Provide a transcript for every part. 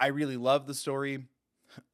I really love the story.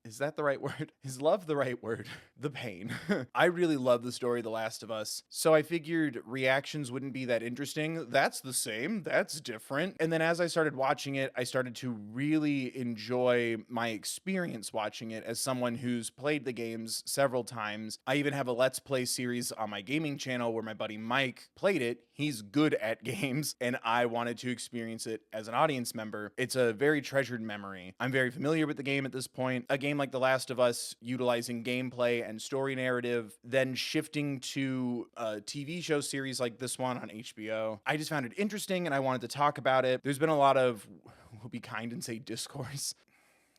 Is that the right word? Is love the right word? The pain. I really love the story The Last of Us, so I figured reactions wouldn't be that interesting. That's the same. That's different. And then as I started watching it, I started to really enjoy my experience watching it as someone who's played the games several times. I even have a Let's Play series on my gaming channel where my buddy Mike played it. He's good at games, and I wanted to experience it as an audience member. It's a very treasured memory. I'm very familiar with the game at this point. A game like The Last of Us, utilizing gameplay and story narrative, then shifting to a TV show series like this one on HBO. I just found it interesting and I wanted to talk about it. There's been a lot of, we'll be kind and say discourse.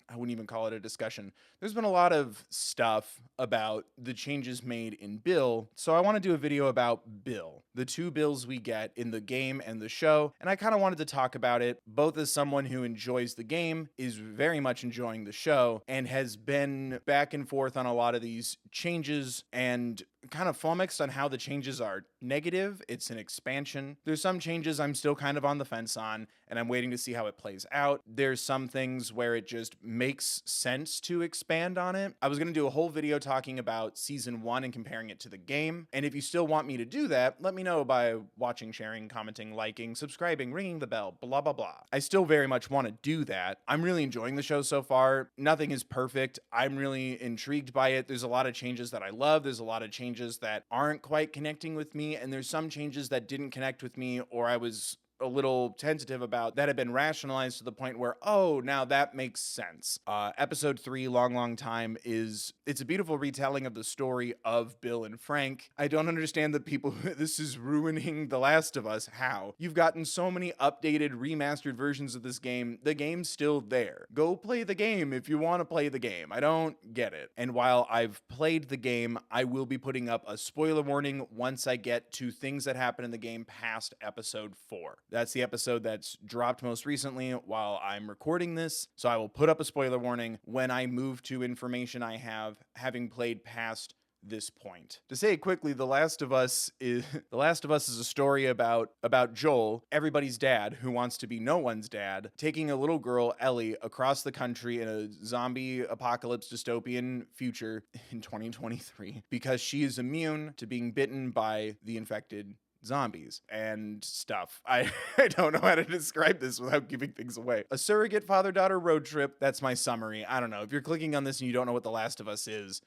I wouldn't even call it a discussion. There's been a lot of stuff about the changes made in Bill, so I want to do a video about Bill, the two Bills we get in the game and the show, and I kind of wanted to talk about it, both as someone who enjoys the game, is very much enjoying the show, and has been back and forth on a lot of these changes, and kind of flummoxed on how the changes are negative. It's an expansion. There's some changes I'm still kind of on the fence on, and I'm waiting to see how it plays out. There's some things where it just makes sense to expand on it. I was going to do a whole video talking about season 1 and comparing it to the game, and if you still want me to do that, let me know by watching, sharing, commenting, liking, subscribing, ringing the bell, blah blah blah. I still very much want to do that. I'm really enjoying the show so far. Nothing is perfect. I'm really intrigued by it. There's a lot of changes that I love. There's a lot of changes that aren't quite connecting with me, and there's some changes that didn't connect with me, or I was a little tentative about, that have been rationalized to the point where, oh, now that makes sense. Episode 3, Long Time, it's a beautiful retelling of the story of Bill and Frank. I don't understand that people, this is ruining The Last of Us. How? You've gotten so many updated, remastered versions of this game. The game's still there. Go play the game if you want to play the game. I don't get it. And while I've played the game, I will be putting up a spoiler warning once I get to things that happen in the game past episode 4. That's the episode that's dropped most recently while I'm recording this, so I will put up a spoiler warning when I move to information I have, having played past this point. To say it quickly, The Last of Us is a story about Joel, everybody's dad who wants to be no one's dad, taking a little girl, Ellie, across the country in a zombie apocalypse dystopian future in 2023 because she is immune to being bitten by the infected zombies and stuff. I don't know how to describe this without giving things away. A surrogate father-daughter road trip. That's my summary. I don't know. If you're clicking on this and you don't know what The Last of Us is,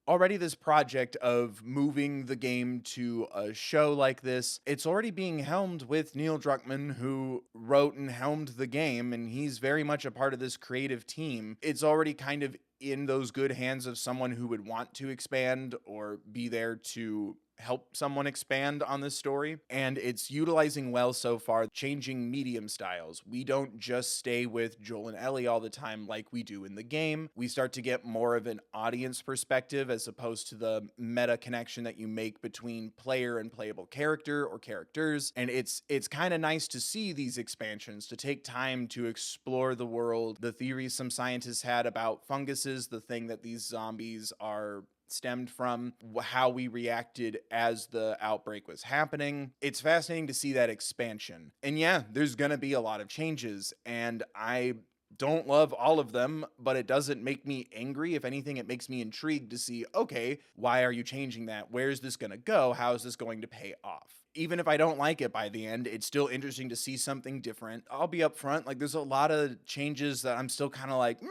already this project of moving the game to a show like this, it's already being helmed with Neil Druckmann, who wrote and helmed the game, and he's very much a part of this creative team. It's already kind of in those good hands of someone who would want to expand or be there to help someone expand on this story, and it's utilizing well so far, changing medium styles. We don't just stay with Joel and Ellie all the time like we do in the game. We start to get more of an audience perspective as opposed to the meta connection that you make between player and playable character or characters, and it's kind of nice to see these expansions, to take time to explore the world, the theories some scientists had about funguses, the thing that these zombies are stemmed from, how we reacted as the outbreak was happening. It's fascinating to see that expansion. And yeah, there's gonna be a lot of changes, and I don't love all of them, but it doesn't make me angry. If anything, it makes me intrigued to see, okay, why are you changing that? Where is this gonna go? How is this going to pay off? Even if I don't like it by the end, it's still interesting to see something different. I'll be upfront, like there's a lot of changes that I'm still kind of like, meh.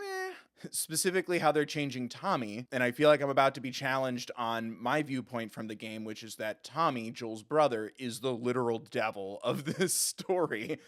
Specifically how they're changing Tommy, and I feel like I'm about to be challenged on my viewpoint from the game, which is that Tommy, Joel's brother, is the literal devil of this story.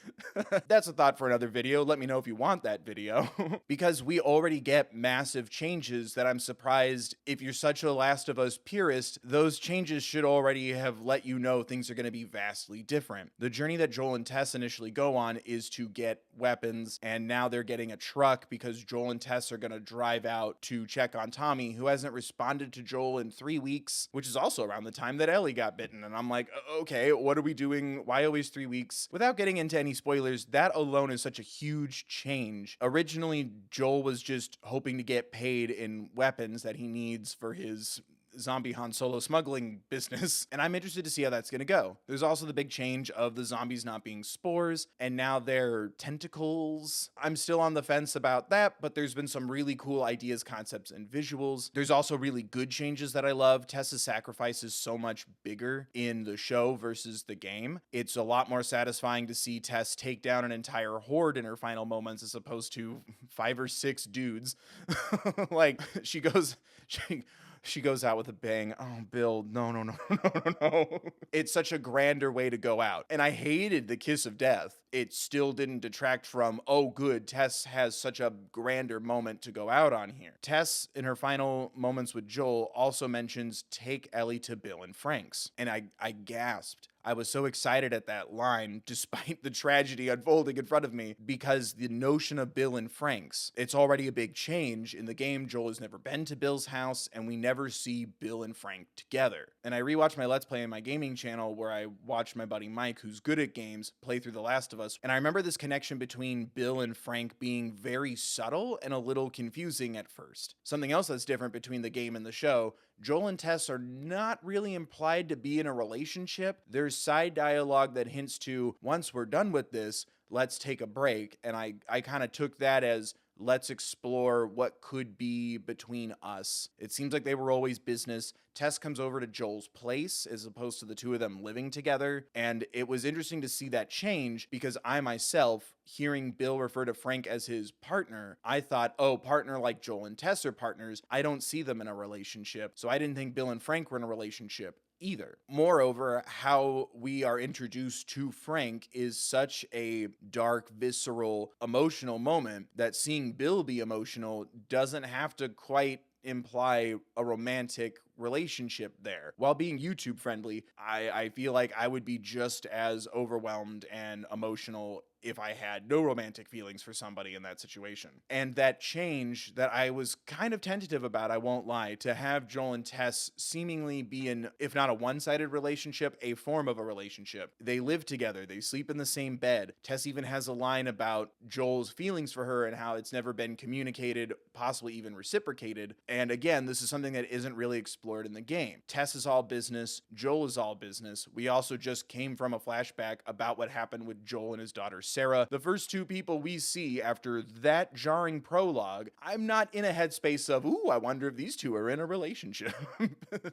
That's a thought for another video. Let me know if you want that video. Because we already get massive changes that I'm surprised, if you're such a Last of Us purist, those changes should already have let you know things are going to be vastly different. The journey that Joel and Tess initially go on is to get weapons, and now they're getting a truck because Joel and Tess are going to drive out to check on Tommy, who hasn't responded to Joel in 3 weeks, which is also around the time that Ellie got bitten. And I'm like, okay, what are we doing? Why always 3 weeks? Without getting into any spoilers, that alone is such a huge change. Originally, Joel was just hoping to get paid in weapons that he needs for his zombie Han Solo smuggling business, and I'm interested to see how that's going to go. There's also the big change of the zombies not being spores, and now they're tentacles. I'm still on the fence about that, but there's been some really cool ideas, concepts, and visuals. There's also really good changes that I love. Tessa's sacrifice is so much bigger in the show versus the game. It's a lot more satisfying to see Tess take down an entire horde in her final moments as opposed to 5 or 6 dudes. Like she goes out with a bang. Oh, Bill, no, no, no, no, no, no. It's such a grander way to go out. And I hated the kiss of death. It still didn't detract from, oh, good, Tess has such a grander moment to go out on here. Tess, in her final moments with Joel, also mentions, take Ellie to Bill and Frank's. And I gasped. I was so excited at that line, despite the tragedy unfolding in front of me, because the notion of Bill and Frank's, it's already a big change. In the game, Joel has never been to Bill's house, and we never see Bill and Frank together. And I rewatched my Let's Play on my gaming channel where I watched my buddy Mike, who's good at games, play through The Last of Us. And I remember this connection between Bill and Frank being very subtle and a little confusing at first. Something else that's different between the game and the show, Joel and Tess are not really implied to be in a relationship. There's side dialogue that hints to, once we're done with this, let's take a break. And I kind of took that as, let's explore what could be between us. It seems like they were always business. Tess comes over to Joel's place as opposed to the two of them living together. And it was interesting to see that change because I myself, hearing Bill refer to Frank as his partner, I thought, oh, partner like Joel and Tess are partners. I don't see them in a relationship. So I didn't think Bill and Frank were in a relationship either. Moreover, how we are introduced to Frank is such a dark, visceral, emotional moment that seeing Bill be emotional doesn't have to quite imply a romantic relationship there. While being YouTube friendly, I feel like I would be just as overwhelmed and emotional if I had no romantic feelings for somebody in that situation. And that change that I was kind of tentative about, I won't lie, to have Joel and Tess seemingly be in, if not a one-sided relationship, a form of a relationship. They live together, they sleep in the same bed. Tess even has a line about Joel's feelings for her and how it's never been communicated, possibly even reciprocated. And again, this is something that isn't really explored in the game. Tess is all business, Joel is all business. We also just came from a flashback about what happened with Joel and his daughter Sarah, the first two people we see after that jarring prologue. I'm not in a headspace of, ooh, I wonder if these two are in a relationship.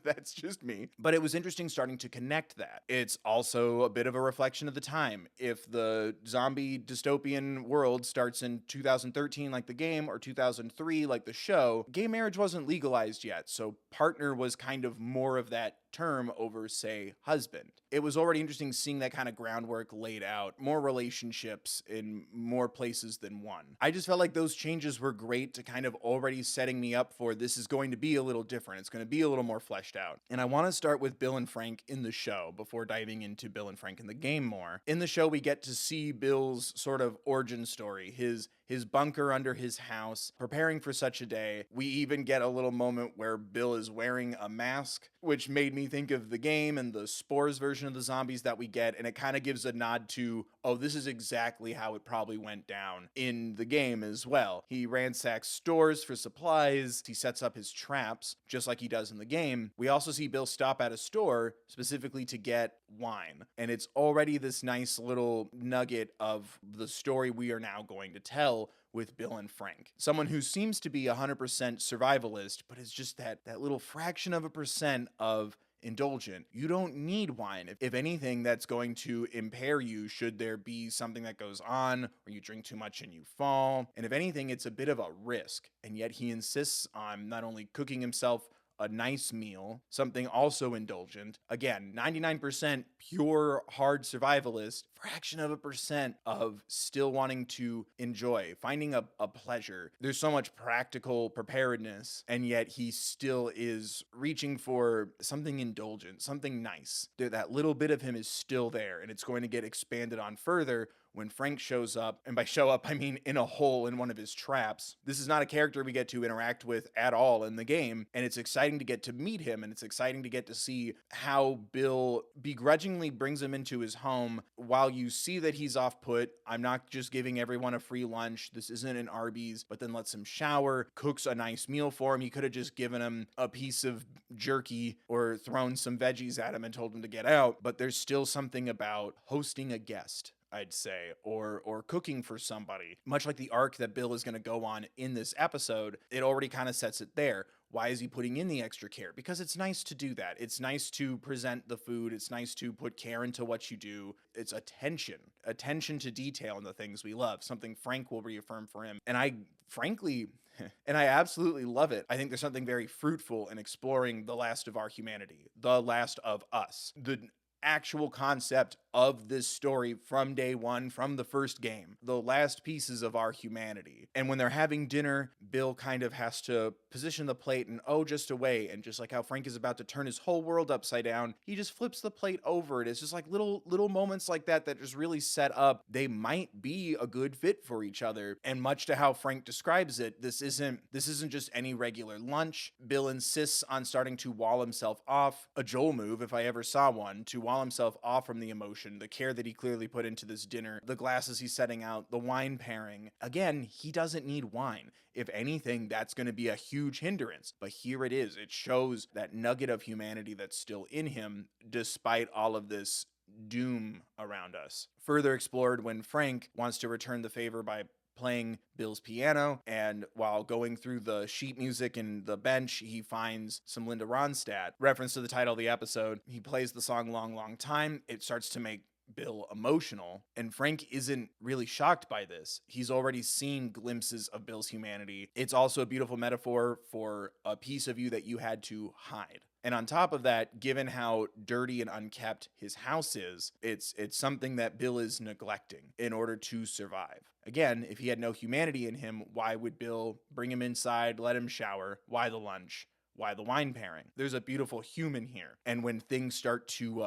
That's just me. But it was interesting starting to connect that. It's also a bit of a reflection of the time. If the zombie dystopian world starts in 2013 like the game, or 2003 like the show, gay marriage wasn't legalized yet, so partner was kind of more of that term over, say, husband. It was already interesting seeing that kind of groundwork laid out, more relationships in more places than one. I just felt like those changes were great to kind of already setting me up for this is going to be a little different. It's going to be a little more fleshed out. And I want to start with Bill and Frank in the show before diving into Bill and Frank in the game more. In the show, we get to see Bill's sort of origin story, his bunker under his house, preparing for such a day. We even get a little moment where Bill is wearing a mask, which made me think of the game and the spores version of the zombies that we get, and it kind of gives a nod to, oh, this is exactly how it probably went down in the game as well. He ransacks stores for supplies, he sets up his traps, just like he does in the game. We also see Bill stop at a store specifically to get wine, and it's already this nice little nugget of the story we are now going to tell with Bill and Frank. Someone who seems to be 100% survivalist, but is just that little fraction of a percent of indulgent. You don't need wine. If anything, that's going to impair you should there be something that goes on or you drink too much and you fall. And if anything, it's a bit of a risk. And yet he insists on not only cooking himself a nice meal, something also indulgent. Again, 99% pure hard survivalist, fraction of a percent of still wanting to enjoy, finding a pleasure. There's so much practical preparedness, and yet he still is reaching for something indulgent, something nice. That little bit of him is still there, and it's going to get expanded on further when Frank shows up, and by show up, I mean in a hole in one of his traps. This is not a character we get to interact with at all in the game, and it's exciting to get to meet him, and it's exciting to get to see how Bill begrudgingly brings him into his home. While you see that he's off put, I'm not just giving everyone a free lunch. This isn't an Arby's, but then lets him shower, cooks a nice meal for him. He could have just given him a piece of jerky or thrown some veggies at him and told him to get out, but there's still something about hosting a guest, I'd say, or cooking for somebody. Much like the arc that Bill is going to go on in this episode, it already kind of sets it there. Why is he putting in the extra care? Because it's nice to do that. It's nice to present the food. It's nice to put care into what you do. It's attention to detail in the things we love, something Frank will reaffirm for him. And I absolutely love it. I think there's something very fruitful in exploring the last of our humanity, the last of us, the actual concept of this story from day one, from the first game, the last pieces of our humanity. And when they're having dinner, Bill kind of has to position the plate and just away. And just like how Frank is about to turn his whole world upside down, he just flips the plate over. It's just like little moments like that just really set up they might be a good fit for each other. And much to how Frank describes it, this isn't just any regular lunch. Bill insists on starting to wall himself off, a Joel move if I ever saw one, to wall himself off from the emotion, the care that he clearly put into this dinner, the glasses he's setting out, the wine pairing. Again, he doesn't need wine. If anything, that's going to be a huge hindrance. But here it is. It shows that nugget of humanity that's still in him, despite all of this doom around us. Further explored when Frank wants to return the favor by playing Bill's piano, and while going through the sheet music and the bench, he finds some Linda Ronstadt. Reference to the title of the episode, he plays the song Long, Long Time. It starts to make Bill emotional, and Frank isn't really shocked by this. He's already seen glimpses of Bill's humanity. It's also a beautiful metaphor for a piece of you that you had to hide. And on top of that, given how dirty and unkept his house is, it's something that Bill is neglecting in order to survive. Again, if he had no humanity in him, why would Bill bring him inside, let him shower? Why the lunch? Why the wine pairing? There's a beautiful human here. And when things start to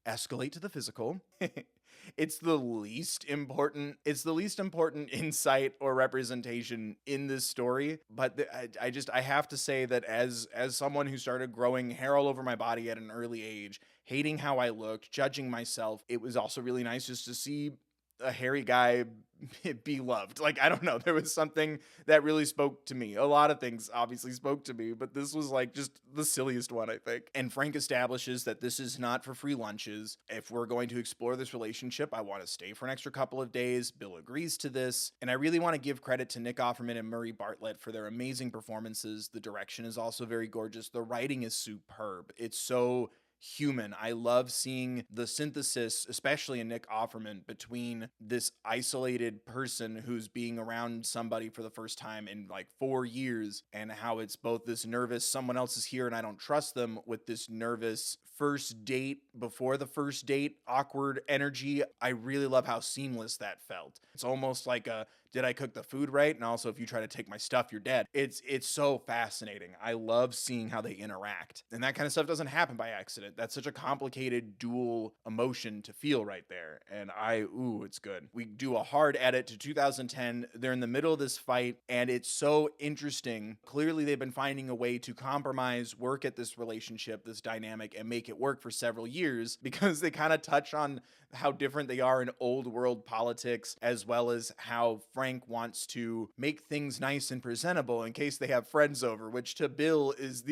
escalate to the physical, it's the least important insight or representation in this story. But I have to say that as someone who started growing hair all over my body at an early age, hating how I looked, judging myself, it was also really nice just to see a hairy guy be loved. Like, I don't know, there was something that really spoke to me. A lot of things obviously spoke to me, but this was like just the silliest one, I think. And Frank establishes that this is not for free lunches. If we're going to explore this relationship, I want to stay for an extra couple of days. Bill agrees to this. And I really want to give credit to Nick Offerman and Murray Bartlett for their amazing performances. The direction is also very gorgeous. The writing is superb. It's so human. I love seeing the synthesis, especially in Nick Offerman, between this isolated person who's being around somebody for the first time in like 4 years, and how it's both this nervous, someone else is here and I don't trust them, with this nervous first date before the first date, awkward energy. I really love how seamless that felt. It's almost like a, did I cook the food right? And also, if you try to take my stuff, you're dead. It's so fascinating. I love seeing how they interact. And that kind of stuff doesn't happen by accident. That's such a complicated dual emotion to feel right there. And it's good. We do a hard edit to 2010. They're in the middle of this fight, and it's so interesting. Clearly, they've been finding a way to compromise, work at this relationship, this dynamic, and make it work for several years, because they kind of touch on how different they are in old world politics, as well as how Frank wants to make things nice and presentable in case they have friends over, which to Bill is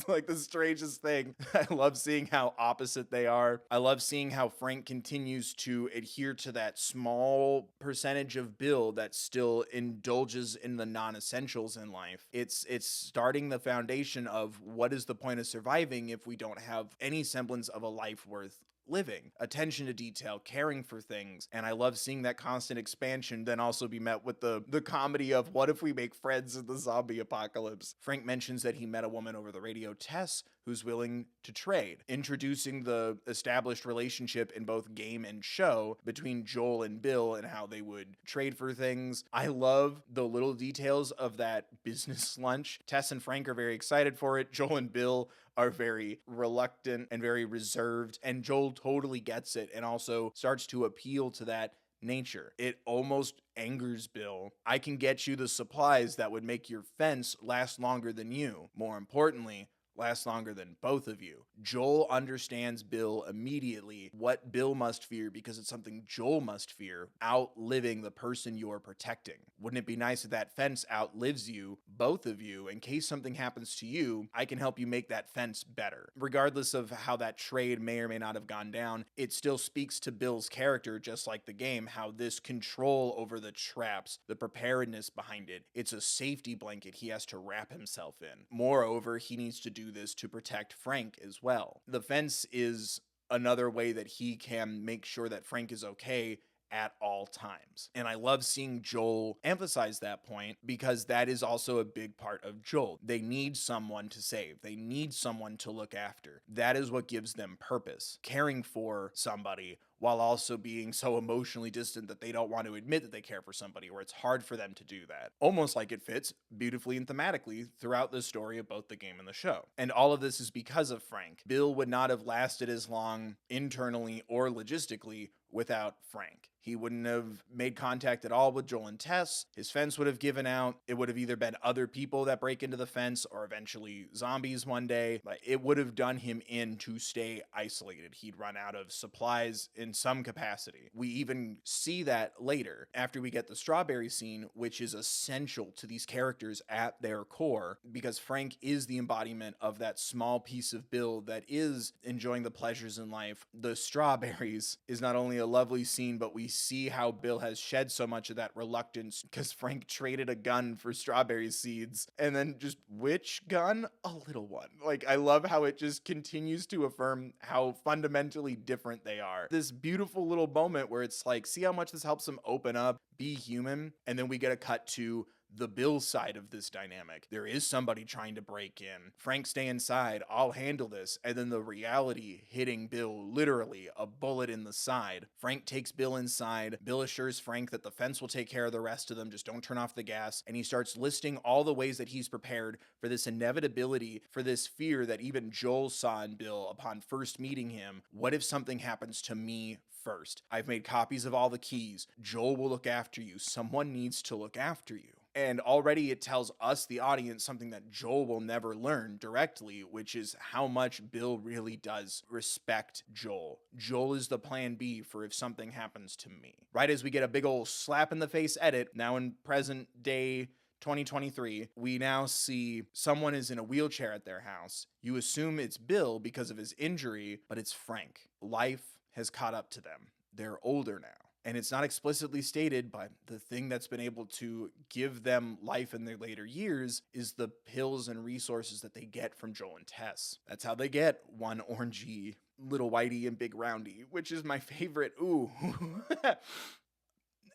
like the strangest thing. I love seeing how opposite they are. I love seeing how Frank continues to adhere to that small percentage of Bill that still indulges in the non-essentials in life. It's starting the foundation of what is the point of surviving if we don't have any semblance of a life worth living. Attention to detail, caring for things. And I love seeing that constant expansion then also be met with the comedy of, what if we make friends in the zombie apocalypse? Frank mentions that he met a woman over the radio, Tess, who's willing to trade, introducing the established relationship in both game and show between Joel and Bill and how they would trade for things. I love the little details of that business lunch. Tess and Frank are very excited for it. Joel and Bill are very reluctant and very reserved, and Joel totally gets it and also starts to appeal to that nature. It almost angers Bill. I can get you the supplies that would make your fence last longer than you. More importantly, last longer than both of you. Joel understands Bill immediately what Bill must fear because it's something Joel must fear, outliving the person you're protecting. Wouldn't it be nice if that fence outlives you, both of you? In case something happens to you, I can help you make that fence better. Regardless of how that trade may or may not have gone down, it still speaks to Bill's character, just like the game, how this control over the traps, the preparedness behind it, it's a safety blanket he has to wrap himself in. Moreover, he needs to do this to protect Frank as well. The fence is another way that he can make sure that Frank is okay at all times. And I love seeing Joel emphasize that point because that is also a big part of Joel. They need someone to save. They need someone to look after. That is what gives them purpose. Caring for somebody while also being so emotionally distant that they don't want to admit that they care for somebody, or it's hard for them to do that. Almost like it fits beautifully and thematically throughout the story of both the game and the show. And all of this is because of Frank. Bill would not have lasted as long internally or logistically without Frank. He wouldn't have made contact at all with Joel and Tess. His fence would have given out. It would have either been other people that break into the fence or eventually zombies one day. But it would have done him in to stay isolated. He'd run out of supplies in some capacity. We even see that later after we get the strawberry scene, which is essential to these characters at their core because Frank is the embodiment of that small piece of Bill that is enjoying the pleasures in life. The strawberries is not only a lovely scene, but we see how Bill has shed so much of that reluctance because Frank traded a gun for strawberry seeds and then just which gun? A little one. Like, I love how it just continues to affirm how fundamentally different they are. This beautiful little moment where it's like, see how much this helps him open up, be human, and then we get a cut to the Bill side of this dynamic. There is somebody trying to break in. Frank, stay inside. I'll handle this. And then the reality hitting Bill, literally a bullet in the side. Frank takes Bill inside. Bill assures Frank that the fence will take care of the rest of them. Just don't turn off the gas. And he starts listing all the ways that he's prepared for this inevitability, for this fear that even Joel saw in Bill upon first meeting him. What if something happens to me first? I've made copies of all the keys. Joel will look after you. Someone needs to look after you. And already it tells us, the audience, something that Joel will never learn directly, which is how much Bill really does respect Joel. Joel is the plan B for if something happens to me. Right as we get a big old slap in the face edit, now in present day 2023, we now see someone is in a wheelchair at their house. You assume it's Bill because of his injury, but it's Frank. Life has caught up to them. They're older now. And it's not explicitly stated, but the thing that's been able to give them life in their later years is the pills and resources that they get from Joel and Tess. That's how they get one orangey, little whitey, and big roundy, which is my favorite. Ooh.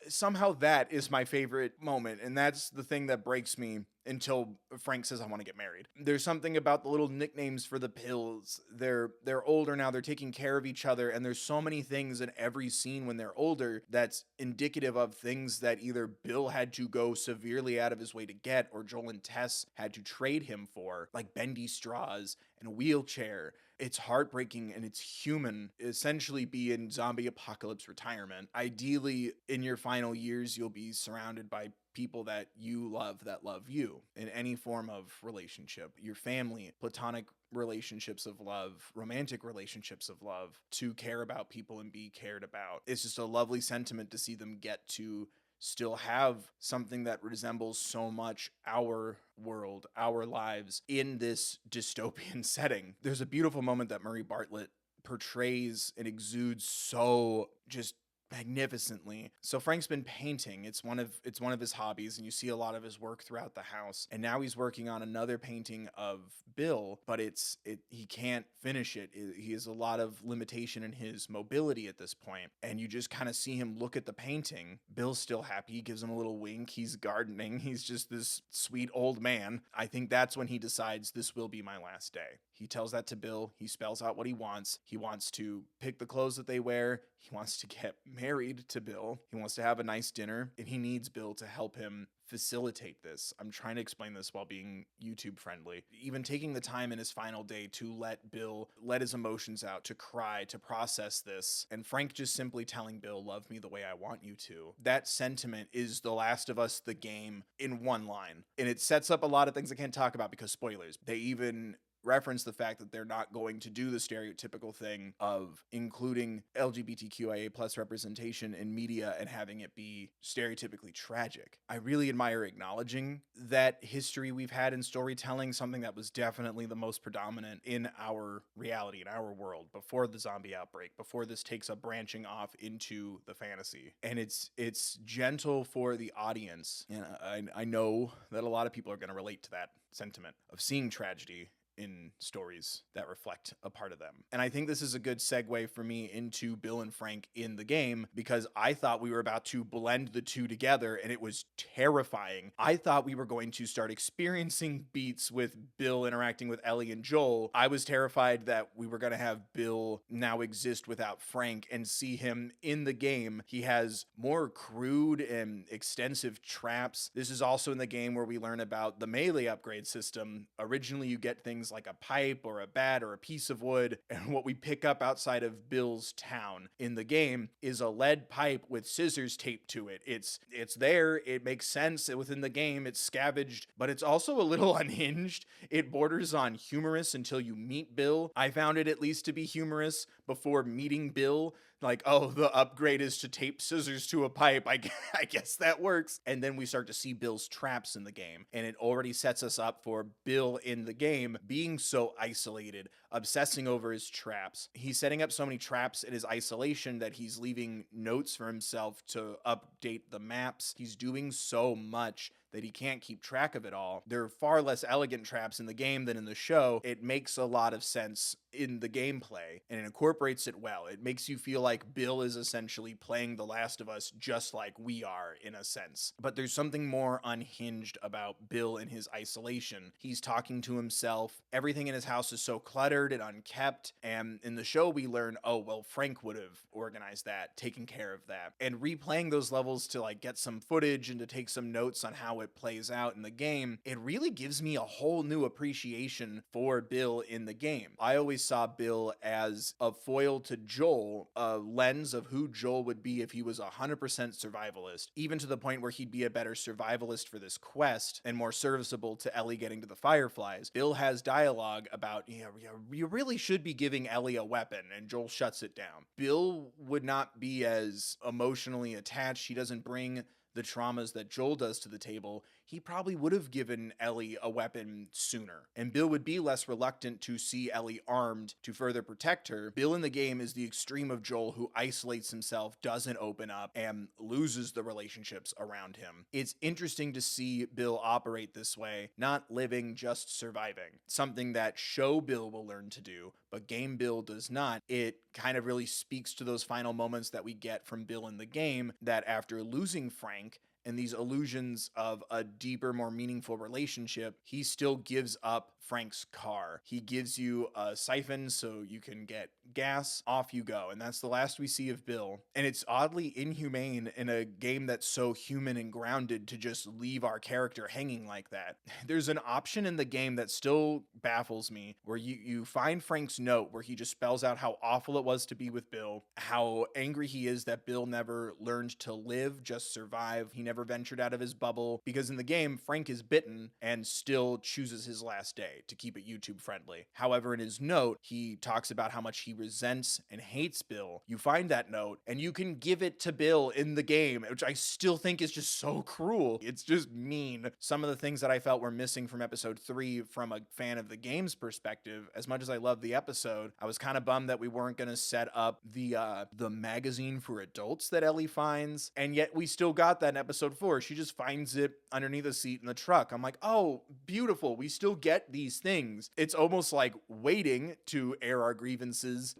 Somehow that is my favorite moment, and that's the thing that breaks me until Frank says, I want to get married. There's something about the little nicknames for the pills. They're older now, they're taking care of each other, and there's so many things in every scene when they're older that's indicative of things that either Bill had to go severely out of his way to get, or Joel and Tess had to trade him for, like bendy straws and a wheelchair. It's heartbreaking and it's human. Essentially be in zombie apocalypse retirement. Ideally, in your final years, you'll be surrounded by people that you love, that love you in any form of relationship. Your family, platonic relationships of love, romantic relationships of love, to care about people and be cared about. It's just a lovely sentiment to see them get to still have something that resembles so much our world, our lives in this dystopian setting. There's a beautiful moment that Murray Bartlett portrays and exudes so just magnificently. So Frank's been painting. It's one of his hobbies, and you see a lot of his work throughout the house. And now he's working on another painting of Bill, but he can't finish it. He has a lot of limitation in his mobility at this point. And you just kind of see him look at the painting. Bill's still happy. He gives him a little wink. He's gardening. He's just this sweet old man. I think that's when he decides this will be my last day. He tells that to Bill. He spells out what he wants. He wants to pick the clothes that they wear. He wants to get married to Bill. He wants to have a nice dinner, and he needs Bill to help him facilitate this. I'm trying to explain this while being YouTube friendly. Even taking the time in his final day to let Bill let his emotions out, to cry, to process this, and Frank just simply telling Bill, love me the way I want you to. That sentiment is The Last of Us, the game, in one line. And it sets up a lot of things I can't talk about because spoilers. They even reference the fact that they're not going to do the stereotypical thing of including LGBTQIA plus representation in media and having it be stereotypically tragic. I really admire acknowledging that history we've had in storytelling, something that was definitely the most predominant in our reality, in our world, before the zombie outbreak, before this takes a branching off into the fantasy. And it's gentle for the audience. And I know that a lot of people are going to relate to that sentiment of seeing tragedy in stories that reflect a part of them. And I think this is a good segue for me into Bill and Frank in the game, because I thought we were about to blend the two together and it was terrifying. I thought we were going to start experiencing beats with Bill interacting with Ellie and Joel. I was terrified that we were going to have Bill now exist without Frank and see him in the game. He has more crude and extensive traps. This is also in the game where we learn about the melee upgrade system. Originally, you get things like a pipe or a bat or a piece of wood, and what we pick up outside of Bill's town in the game is a lead pipe with scissors taped to it. It's there, it makes sense within the game, it's scavenged, but it's also a little unhinged. It borders on humorous until you meet Bill. I found it at least to be humorous before meeting Bill. Like, oh, the upgrade is to tape scissors to a pipe. I guess that works. And then we start to see Bill's traps in the game. And it already sets us up for Bill in the game being so isolated, obsessing over his traps. He's setting up so many traps in his isolation that he's leaving notes for himself to update the maps. He's doing so much that he can't keep track of it all. There are far less elegant traps in the game than in the show. It makes a lot of sense in the gameplay, and it incorporates it well. It makes you feel like Bill is essentially playing The Last of Us just like we are, in a sense. But there's something more unhinged about Bill in his isolation. He's talking to himself. Everything in his house is so cluttered and unkept, and in the show we learn, oh, well, Frank would have organized that, taken care of that. And replaying those levels to like get some footage and to take some notes on how it plays out in the game, it really gives me a whole new appreciation for Bill in the game. I always saw Bill as a foil to Joel, a lens of who Joel would be if he was 100% survivalist, even to the point where he'd be a better survivalist for this quest and more serviceable to Ellie getting to the Fireflies. Bill has dialogue about, you really should be giving Ellie a weapon, and Joel shuts it down. Bill would not be as emotionally attached. He doesn't bring the traumas that Joel does to the table. He probably would have given Ellie a weapon sooner, and Bill would be less reluctant to see Ellie armed to further protect her. Bill in the game is the extreme of Joel, who isolates himself, doesn't open up, and loses the relationships around him. It's interesting to see Bill operate this way, not living, just surviving. Something that show Bill will learn to do, but game Bill does not. It kind of really speaks to those final moments that we get from Bill in the game, that after losing Frank, and these illusions of a deeper, more meaningful relationship, he still gives up Frank's car. He gives you a siphon so you can get gas, off you go. And that's the last we see of Bill. And it's oddly inhumane in a game that's so human and grounded to just leave our character hanging like that. There's an option in the game that still baffles me, where you find Frank's note where he just spells out how awful it was to be with Bill, how angry he is that Bill never learned to live, just survive. He never ventured out of his bubble, because in the game, Frank is bitten and still chooses his last day to keep it YouTube friendly. However, in his note, he talks about how much he resents and hates Bill. You find that note and you can give it to Bill in the game, which I still think is just so cruel. It's just mean. Some of the things that I felt were missing from episode 3 from a fan of the game's perspective, as much as I love the episode, I was kind of bummed that we weren't going to set up the magazine for adults that Ellie finds, and yet we still got that in episode 4. She just finds it underneath a seat in the truck. I'm like, oh, beautiful. We still get these things. It's almost like waiting to air our grievances.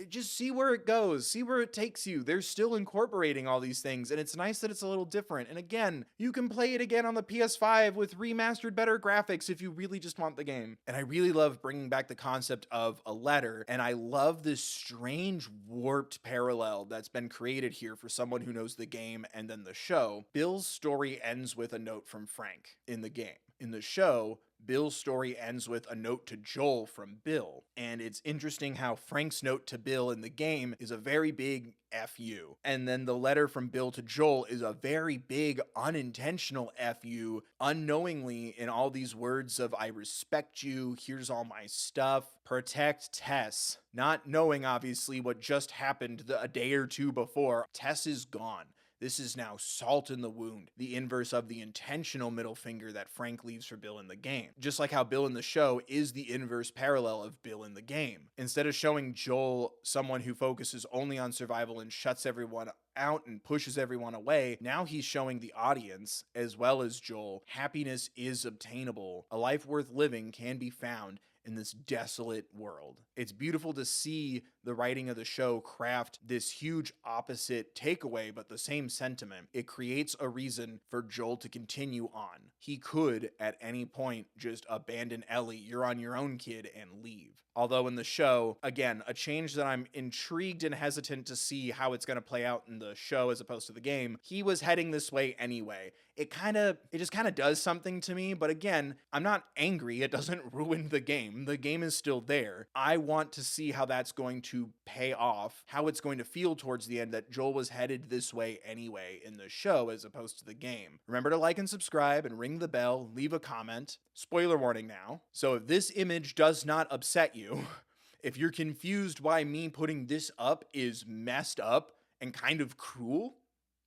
Just see where it goes. See where it takes you. They're still incorporating all these things, and it's nice that it's a little different. And again, you can play it again on the PS5 with remastered better graphics if you really just want the game. And I really love bringing back the concept of a letter, and I love this strange warped parallel that's been created here for someone who knows the game and then the show. Bill Bill's story ends with a note from Frank in the game. In the show, Bill's story ends with a note to Joel from Bill. And it's interesting how Frank's note to Bill in the game is a very big F you. And then the letter from Bill to Joel is a very big unintentional F you, unknowingly in all these words of I respect you, here's all my stuff, protect Tess. Not knowing obviously what just happened a day or two before. Tess is gone. This is now salt in the wound, the inverse of the intentional middle finger that Frank leaves for Bill in the game. Just like how Bill in the show is the inverse parallel of Bill in the game. Instead of showing Joel someone who focuses only on survival and shuts everyone out and pushes everyone away, now he's showing the audience, as well as Joel, happiness is obtainable. A life worth living can be found in this desolate world. It's beautiful to see the writing of the show craft this huge opposite takeaway, but the same sentiment. It creates a reason for Joel to continue on. He could, at any point, just abandon Ellie, you're on your own, kid, and leave. Although in the show, again, a change that I'm intrigued and hesitant to see how it's going to play out in the show as opposed to the game, he was heading this way anyway. It just kind of does something to me, but again, I'm not angry. It doesn't ruin the game. The game is still there. I want to see how that's going to pay off, how it's going to feel towards the end that Joel was headed this way anyway in the show as opposed to the game. Remember to like and subscribe and ring the bell, leave a comment. Spoiler warning now. So if this image does not upset you, if you're confused why me putting this up is messed up and kind of cruel,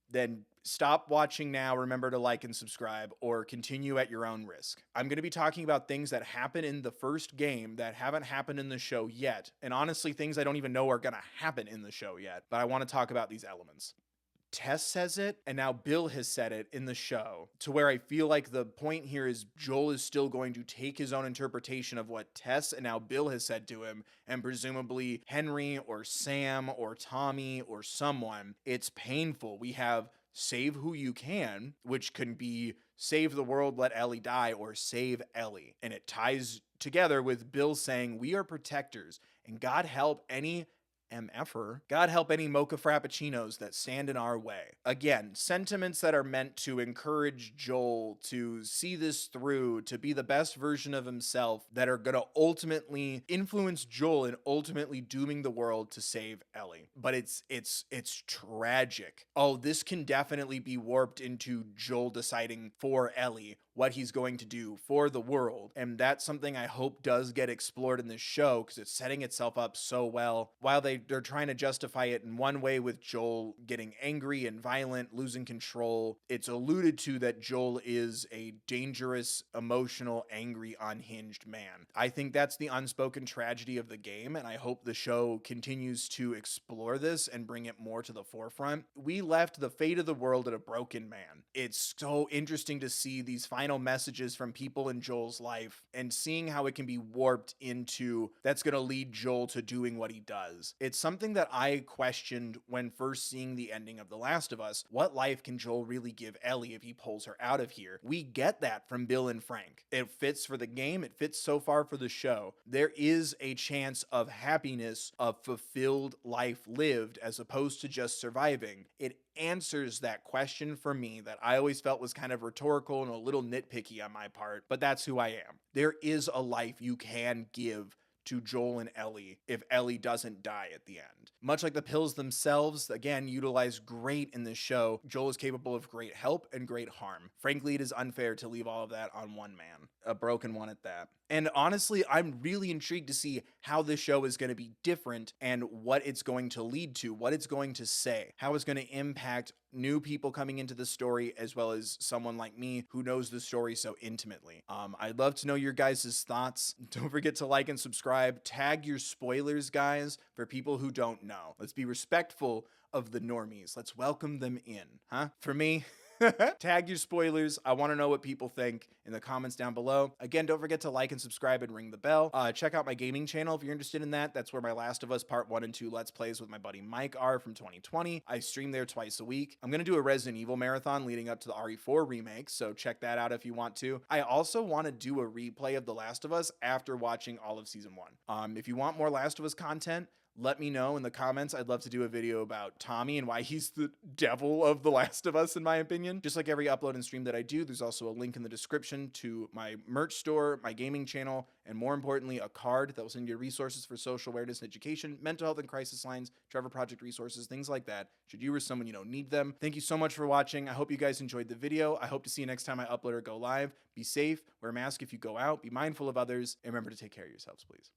then stop watching now, remember to like and subscribe, or continue at your own risk. I'm going to be talking about things that happen in the first game that haven't happened in the show yet, and honestly things I don't even know are going to happen in the show yet, but I want to talk about these elements. Tess says it, and now Bill has said it in the show, to where I feel like the point here is Joel is still going to take his own interpretation of what Tess and now Bill has said to him, and presumably Henry or Sam or Tommy or someone. It's painful. We have save who you can, which can be save the world, let Ellie die, or save Ellie. And it ties together with Bill saying, we are protectors, and God help any MFer. God help any mocha frappuccinos that stand in our way. Again, sentiments that are meant to encourage Joel to see this through, to be the best version of himself, that are going to ultimately influence Joel in ultimately dooming the world to save Ellie. But it's tragic. Oh, this can definitely be warped into Joel deciding for Ellie what he's going to do for the world. And that's something I hope does get explored in this show, because it's setting itself up so well. While they're trying to justify it in one way with Joel getting angry and violent, losing control, it's alluded to that Joel is a dangerous, emotional, angry, unhinged man. I think that's the unspoken tragedy of the game, and I hope the show continues to explore this and bring it more to the forefront. We left the fate of the world at a broken man. It's so interesting to see these final messages from people in Joel's life and seeing how it can be warped into that's going to lead Joel to doing what he does. It's something that I questioned when first seeing the ending of The Last of Us. What life can Joel really give Ellie if he pulls her out of here? We get that from Bill and Frank. It fits for the game. It fits so far for the show. There is a chance of happiness, of fulfilled life lived, as opposed to just surviving. It answers that question for me that I always felt was kind of rhetorical and a little nitpicky on my part, but that's who I am. There is a life you can give to Joel and Ellie if Ellie doesn't die at the end. Much like the pills themselves, again, utilized great in this show, Joel is capable of great help and great harm. Frankly, it is unfair to leave all of that on one man, a broken one at that. And honestly, I'm really intrigued to see how this show is going to be different and what it's going to lead to, what it's going to say, how it's going to impact new people coming into the story, as well as someone like me who knows the story so intimately. I'd love to know your guys' thoughts. Don't forget to like and subscribe. Tag your spoilers, guys, for people who don't know. Let's be respectful of the normies. Let's welcome them in, huh? For me, tag your spoilers. I want to know what people think in the comments down below. Again, don't forget to like and subscribe and ring the bell. Check out my gaming channel if you're interested in that. That's where my Last of Us Part 1 and 2 Let's Plays with my buddy Mike are from 2020. I stream there twice a week. I'm going to do a Resident Evil marathon leading up to the RE4 remake, so check that out if you want to. I also want to do a replay of The Last of Us after watching all of Season 1. If you want more Last of Us content, Let me know in the comments. I'd love to do a video about Tommy and why he's the devil of The Last of Us, in my opinion. Just like every upload and stream that I do, there's also a link in the description to my merch store, my gaming channel, and more importantly, a card that will send you resources for social awareness and education, mental health and crisis lines, Trevor Project resources, things like that, should you or someone you know need them. Thank you so much for watching. I hope you guys enjoyed the video. I hope to see you next time I upload or go live. Be safe, wear a mask if you go out, be mindful of others, and remember to take care of yourselves, please.